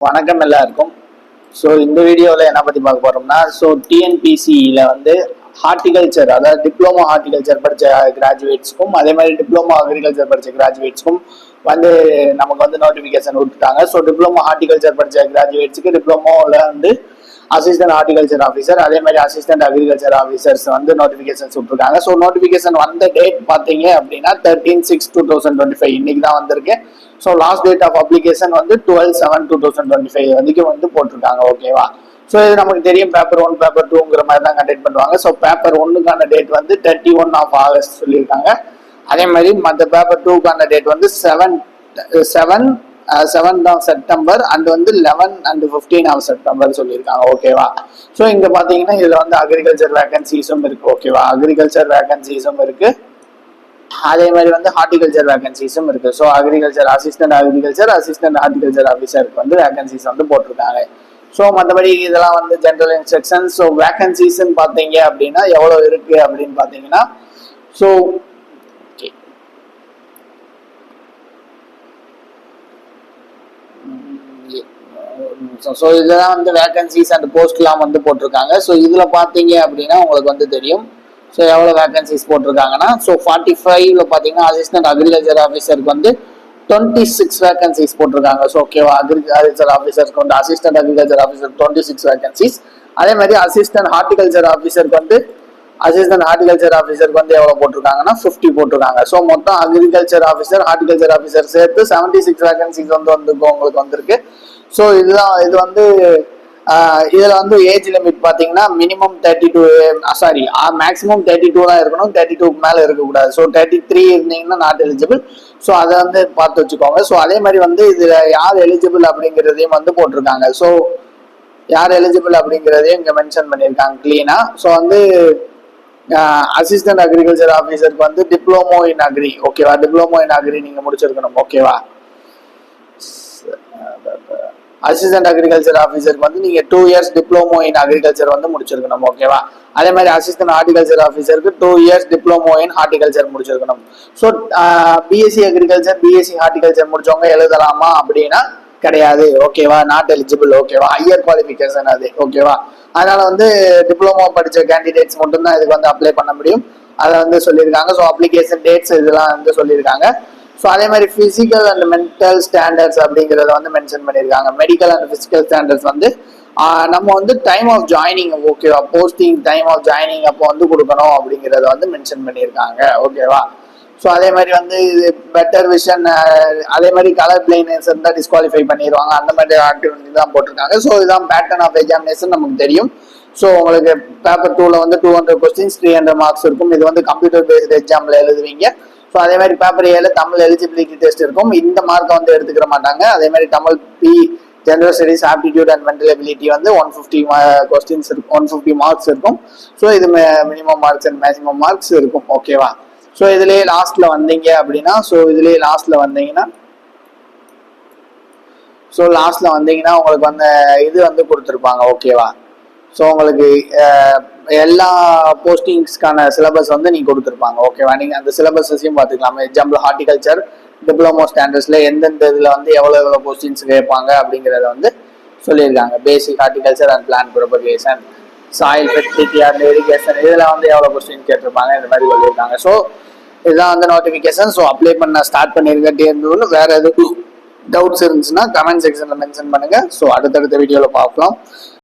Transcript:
வணக்கம் எல்லாருக்கும். ஸோ இந்த வீடியோவில் என்ன பற்றி பார்க்க போகிறோம்னா, டிஎன்பிசியில் ஹார்டிகல்ச்சர், அதாவது டிப்ளமோ ஹார்டிகல்ச்சர் படித்த கிராஜுவேட்ஸ்க்கும் அதே மாதிரி டிப்ளமோ அக்ரிகல்ச்சர் படித்த கிராஜுவேட்ஸ்க்கும் நமக்கு நோட்டிஃபிகேஷன் விட்டுட்டாங்க. ஸோ டிப்ளமோ ஹார்டிகல்ச்சர் படித்த கிராஜுவேட்ஸுக்கு டிப்ளமோவில் அசிஸ்டன்ட் ஹார்டிகல்ச்சர் ஆஃபீஸர், அதே மாதிரி அசிஸ்டன்ட் அக்ரிகல்ச்சர் ஆஃபீஸர்ஸ் நோட்டிஃபிகேஷன் விட்டுருக்காங்க. ஸோ நோட்டிஃபிகேஷன் வந்த டேட் பார்த்தீங்க அப்படின்னா 13/6/2025 இன்னைக்கு தான் வந்திருக்கு. So last date of application 12/7/2025 வரைக்கும் போட்டிருக்காங்க. ஓகேவா? ஸோ இது நமக்கு தெரியும், பேப்பர் 1 பேப்பர் 2ங்கிற மாதிரி தான் கண்டக்ட் பண்ணுவாங்க. ஸோ பேப்பர் 1க்கான டேட் 31 ஆகஸ்ட் சொல்லியிருக்காங்க. அதே மாதிரி மற்ற பேப்பர் 2க்கான date 7th of September and 11 and 15 of September சொல்லியிருக்காங்க. ஓகேவா? ஸோ இங்க பாத்தீங்கன்னா இதுல அக்ரிகல்ச்சர் வேகன்சிஸும் இருக்கு. ஓகேவா? அக்ரிகல்ச்சர் வேகன்சிஸும் இருக்கு, அதே மாதிரி ஹார்டிகல்ச்சர் வேகன்சிஸும் இருக்கு. ஸோ அக்ரிகல்ச்சர் அசிஸ்டன்ட் ஹார்டிகல்ச்சர் ஆஃபீஸருக்கு வேகன்சிஸ் போட்டிருக்காங்க. ஸோ மற்றபடி இதெல்லாம் ஜென்ரல் இன்ஸ்ட்ரக்ஷன். ஸோ வேகன்சிஸ் பார்த்தீங்க அப்படின்னா எவ்வளவு இருக்கு அப்படின்னு பார்த்தீங்கன்னா, ஸோ ஸோ இதெல்லாம் வேகன்சிஸ் அண்ட் போஸ்ட்லாம் போட்டிருக்காங்க. ஸோ இதுல பார்த்தீங்க அப்படின்னா உங்களுக்கு தெரியும். ஸோ எவ்வளோ வேகன்சிஸ் போட்டிருக்காங்கன்னா, ஸோ 45ல பார்த்தீங்கன்னா அசிஸ்டன்ட் அக்ரிகல்ச்சர் ஆஃபீஸருக்கு 26 வேகன்சிஸ் போட்டிருக்காங்க. ஸோ ஓகேவா? அக்ரிகல்ச்சர் ஆஃபீஸருக்கு அசிஸ்டன்ட் அக்ரிகல்ச்சர் ஆஃபீஸர் 26 வேகன்சிஸ். அதே மாதிரி அசிஸ்டன்ட் ஹார்டிகல்ச்சர் ஆஃபீஸருக்கு எவ்வளோ போட்டிருக்காங்கன்னா 50 போட்டிருக்காங்க. ஸோ மொத்தம் அக்ரிகல்ச்சர் ஆஃபீஸர் ஹார்டிகல்ச்சர் ஆஃபீஸர் சேர்த்து 76 வேகன்சிஸ் உங்களுக்கு வந்திருக்கு. ஸோ இது இதுல ஏஜ் லிமிட் பாத்தீங்கன்னா மினிமம் 32, சாரி மேக்ஸிமம் 32 தான் இருக்கணும், 32க்கு மேல இருக்கக்கூடாது. ஸோ 33 இருந்தீங்கன்னா நாட் எலிஜிபிள். ஸோ அதை பார்த்து வச்சுக்கோங்க. ஸோ அதே மாதிரி இதுல யார் எலிஜிபிள் அப்படிங்கிறதையும் போட்டிருக்காங்க. ஸோ யார் எலிஜிபிள் அப்படிங்கிறதையும் இங்க மென்ஷன் பண்ணியிருக்காங்க கிளீனா. ஸோ அசிஸ்டன்ட் அக்ரிகல்ச்சர் ஆஃபீஸருக்கு டிப்ளமோ இன் அக்ரி. ஓகேவா? டிப்ளமோ இன் அக்ரி நீங்க முடிச்சிருக்கணும். ஓகேவா? அசிஸ்டன்ட் அக்ரிகல்ச்சர் ஆஃபீஸருக்கு நீங்க 2 years டிப்ளமோ இன் அக்ரிகல்ச்சர் முடிச்சிருக்கணும். ஓகேவா? அதே மாதிரி அசிஸ்டன்ட் ஹார்டிகல்ச்சர் ஆஃபீஸருக்கு 2 years டிப்ளமோ இன் ஹார்டிகல்ச்சர் முடிச்சிருக்கணும். So BSc agriculture BSc horticulture முடிச்சவங்க எழுதலாமா அப்படின்னா கிடையாது. ஓகேவா? Not eligible. ஓகேவா? ஹையர் குவாலிஃபிகேஷன் அது. ஓகேவா? அதனால டிப்ளமோ படிச்ச கேண்டிடேட்ஸ் மட்டும்தான் இதுக்கு அப்ளை பண்ண முடியும். அதை சொல்லியிருக்காங்க. ஸோ அப்ளிகேஷன் டேட்ஸ் இதெல்லாம் சொல்லியிருக்காங்க. ஸோ அதே மாதிரி பிசிக்கல் அண்ட் மென்டல் ஸ்டாண்டர்ட்ஸ் அப்படிங்கிறத மென்ஷன் பண்ணியிருக்காங்க. மெடிக்கல் அண்ட் பிசிக்கல் ஸ்டாண்டர்ட்ஸ் நம்ம டைம் ஆஃப் ஜாயினிங், ஓகேவா, போஸ்டிங் டைம் ஆஃப் ஜாயினிங் அப்போ கொடுக்கணும் அப்படிங்கிறத மென்ஷன் பண்ணியிருக்காங்க. ஓகேவா? ஸோ அதே மாதிரி இது பெட்டர் விஷன், அதே மாதிரி கலர் பிளைனஸ் இருந்தால் டிஸ்குவாலிஃபை பண்ணிடுவாங்க. அந்த மாதிரி ஆக்டிவிட்டி தான் போட்டிருக்காங்க. ஸோ இதுதான் பேட்டர்ன் ஆஃப் எக்ஸாமினேஷன் நமக்கு தெரியும். ஸோ உங்களுக்கு பேப்பர் 2ல 200 கொஸ்டின்ஸ் 300 மார்க்ஸ் இருக்கும். இது கம்ப்யூட்டர் பேஸ்ட் எக்ஸாம்ல எழுதுவீங்க. ஸோ அதே மாதிரி பேப்பர் 7 தமிழ் எலிஜிபிலிட்டி டெஸ்ட் இருக்கும். இந்த மார்க்கை எடுத்துக்கிற மாட்டாங்க. அதே மாதிரி Tamil B general studies aptitude and mental ability 150 questions இருக்கும், 150 மார்க்ஸ் இருக்கும். ஸோ இது minimum marks and maximum marks இருக்கும். ஓகேவா? ஸோ இதுலேயே லாஸ்ட்ல வந்தீங்க அப்படின்னா, உங்களுக்கு இது கொடுத்துருப்பாங்க. ஓகேவா? ஸோ உங்களுக்கு எல்லா போஸ்டிங்ஸ்க்கான சிலபஸ் நீங்க கொடுத்துருப்பாங்க. ஓகேவா? நீங்க அந்த சிலபஸையும் பார்த்துக்கலாம். எக்ஸாம்பிள் ஹார்டிகல்ச்சர் டிப்ளமோ ஸ்டாண்டர்ட்ஸ்ல எந்தெந்த இதுல எவ்வளவு போஸ்டிங்ஸ் கேட்பாங்க அப்படிங்கிறத சொல்லியிருக்காங்க. Basic horticulture and plant propagation, soil fertility and irrigation இதுல எவ்வளவு கொஸ்டின் கேட்டிருப்பாங்க, இந்த மாதிரி சொல்லியிருக்காங்க. ஸோ இதுதான் நோட்டிபிகேஷன். ஸோ அப்ளை பண்ண ஸ்டார்ட் பண்ணிருக்கேன். வேற எதுவும் டவுட்ஸ் இருந்துச்சுன்னா கமெண்ட் செக்ஷன்ல மென்ஷன் பண்ணுங்க. ஸோ அடுத்தடுத்த வீடியோல பார்க்கலாம்.